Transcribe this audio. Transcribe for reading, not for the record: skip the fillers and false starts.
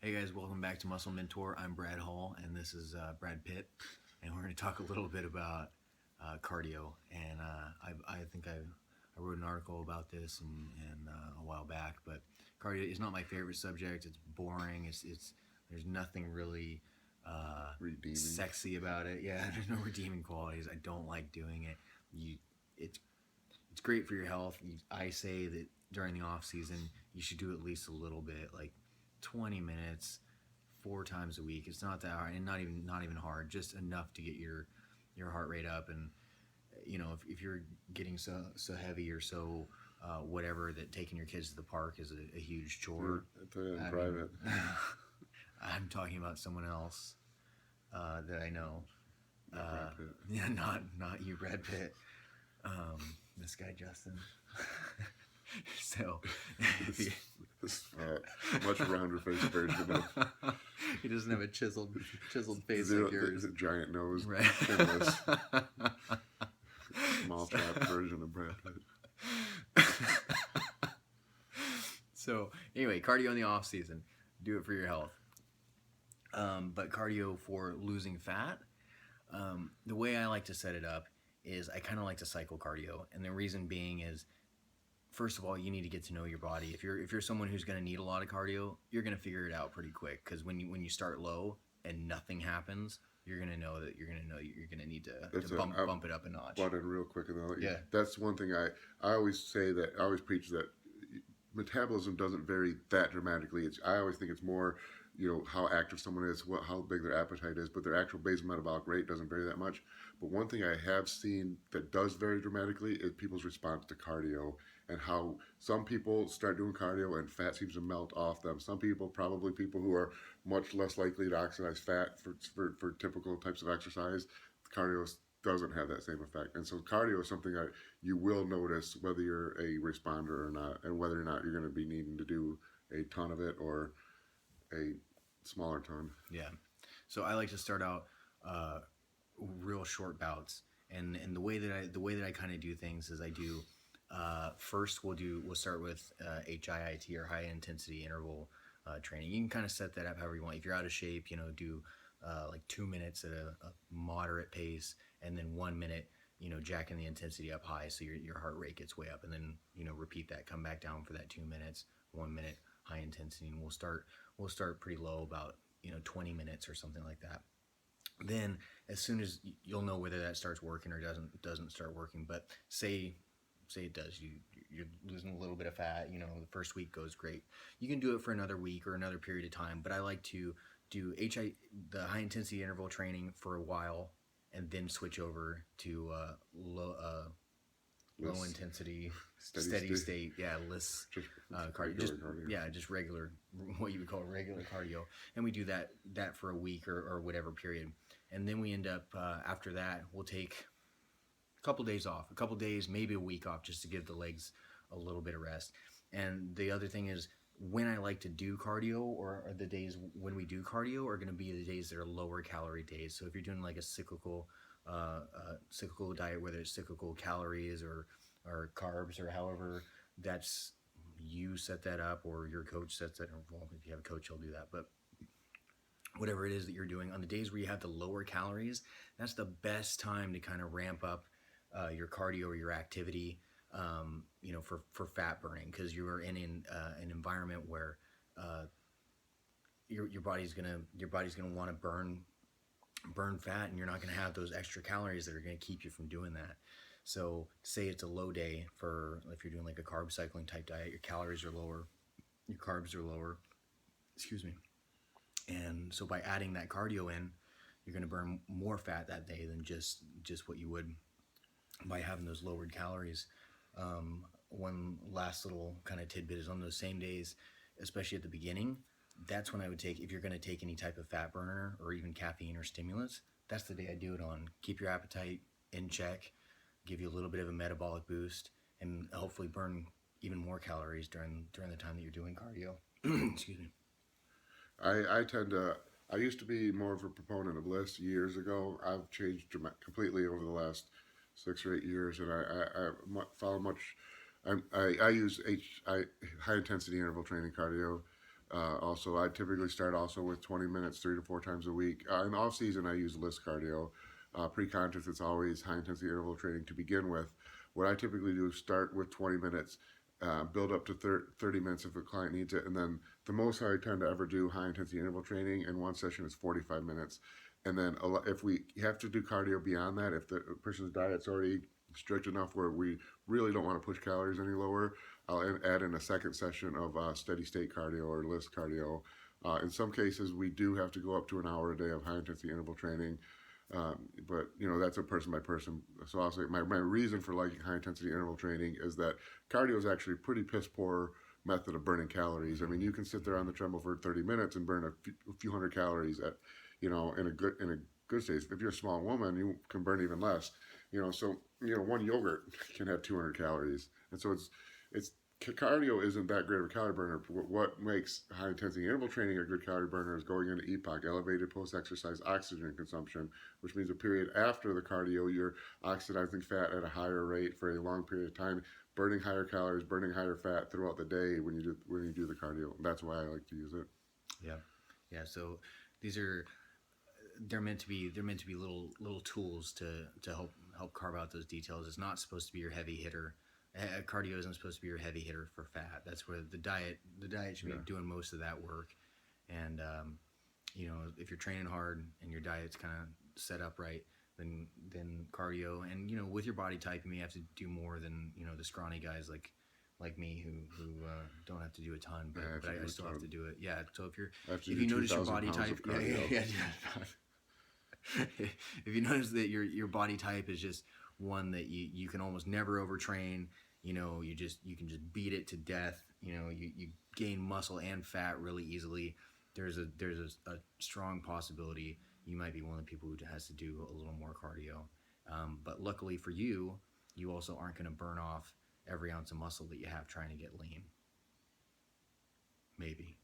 Hey guys, welcome back to Muscle Mentor. I'm Brad Hall, and this is Brad Pitt, and we're going to talk a little bit about cardio. And I think I wrote an article about this and a while back, but cardio is not my favorite subject. It's boring. It's there's nothing really Redeeming. sexy about it. Yeah, there's no redeeming qualities. I don't like doing it. You, it's it's great for your health. I say that during the off season, you should do at least a little bit, like 20 minutes, 4 times a week. It's not that hard, and not even hard. Just enough to get your heart rate up, and if you're getting so heavy or so whatever that taking your kids to the park is a huge chore. In I mean, private. I'm talking about someone else that I know. Not Brad Pitt. Yeah, not you, Brad Pitt. This guy Justin. So This much rounder face version of he doesn't have a chiseled face zero, like yours, the giant nose, right? chinless, small chap version of Brad Pitt. So anyway, cardio in the off season, do it for your health. But cardio for losing fat, the way I like to set it up is I kind of like to cycle cardio, and the reason being is, first of all, you need to get to know your body. If you're someone who's going to need a lot of cardio, you're going to figure it out pretty quick, because when you start low and nothing happens, you're going to know that you're going to need to bump it up a notch. Butt in real quick, and then Yeah. That's one thing I always say, that I always preach, that metabolism doesn't vary that dramatically. I always think it's more, how active someone is, how big their appetite is, but their actual basal metabolic rate doesn't vary that much. But one thing I have seen that does vary dramatically is people's response to cardio, and how some people start doing cardio and fat seems to melt off them. Some people, probably people who are much less likely to oxidize fat for typical types of exercise, cardio doesn't have that same effect. And so cardio is something that you will notice whether you're a responder or not, and whether or not you're going to be needing to do a ton of it or a smaller ton. Yeah. So I like to start out real short bouts, and the way that I kind of do things is I do first we'll start with HIIT, or high intensity interval training. You can kind of set that up however you want. If you're out of shape, do like 2 minutes at a moderate pace, and then 1 minute, jacking the intensity up high so your heart rate gets way up, and then repeat that, come back down for that 2 minutes, 1 minute high intensity, and we'll start pretty low, about 20 minutes or something like that. Then as soon as you'll know whether that starts working or doesn't start working. But say it does, you're losing a little bit of fat, the first week goes great, you can do it for another week or another period of time. But I like to do the high intensity interval training for a while, and then switch over to low intensity steady state, less cardio, just regular, what you would call regular cardio. And we do that for a week or whatever period, and then we end up after that we'll take a couple days off, a couple days, maybe a week off, just to give the legs a little bit of rest. And the other thing is, when I like to do cardio, or the days when we do cardio, are going to be the days that are lower calorie days. So if you're doing like a cyclical diet, whether it's cyclical calories or carbs, or however that's, you set that up, or your coach sets that, well, if you have a coach, he'll do that. But whatever it is that you're doing, on the days where you have the lower calories, that's the best time to kind of ramp up your cardio or your activity, for fat burning, because you are in an environment where your body's gonna want to burn fat, and you're not gonna have those extra calories that are gonna keep you from doing that. So say it's a low day, for if you're doing like a carb cycling type diet, your calories are lower, your carbs are lower, excuse me. And so by adding that cardio in, you're going to burn more fat that day than just what you would by having those lowered calories. One last little kind of tidbit is, on those same days, especially at the beginning, that's when I would take, if you're going to take any type of fat burner or even caffeine or stimulants, that's the day I do it on. Keep your appetite in check, give you a little bit of a metabolic boost, and hopefully burn even more calories during the time that you're doing cardio. Excuse me. I used to be more of a proponent of lists years ago. I've changed completely over the last 6 or 8 years, and I follow much. I use high intensity interval training cardio Also, I typically start also with 20 minutes, 3 to 4 times a week. In off season, I use LIST cardio. Pre-contest, it's always high intensity interval training to begin with. What I typically do is start with 20 minutes, build up to 30 minutes if a client needs it, and then the most I tend to ever do high intensity interval training in one session is 45 minutes. And then if we have to do cardio beyond that, if the person's diet's already strict enough where we really don't want to push calories any lower, I'll add in a second session of steady state cardio or LIST cardio. In some cases, we do have to go up to an hour a day of high intensity interval training. But that's a person by person. So I'll say my reason for liking high intensity interval training is that cardio is actually a pretty piss poor method of burning calories. I mean, you can sit there on the treadmill for 30 minutes and burn a few hundred calories at, in a good state. If you're a small woman, you can burn even less. So one yogurt can have 200 calories, and so it's cardio isn't that great of a calorie burner. What makes high intensity interval training a good calorie burner is going into EPOC, elevated post exercise oxygen consumption, which means a period after the cardio, you're oxidizing fat at a higher rate for a long period of time, burning higher calories, burning higher fat throughout the day when you do the cardio. That's why I like to use it. Yeah. So these are they're meant to be little tools to help carve out those details. It's not supposed to be your heavy hitter. Cardio isn't supposed to be your heavy hitter for fat. That's where the diet should be doing most of that work. And if you're training hard and your diet's kind of set up right, then cardio, and with your body type, you may have to do more than the scrawny guys like me who don't have to do a ton, but I still have to do it. Yeah. So if you notice your body type, if you notice that your body type is just one that you can almost never overtrain, you can just beat it to death, you gain muscle and fat really easily, there's a strong possibility you might be one of the people who has to do a little more cardio. But luckily for you also aren't going to burn off every ounce of muscle that you have trying to get lean. Maybe.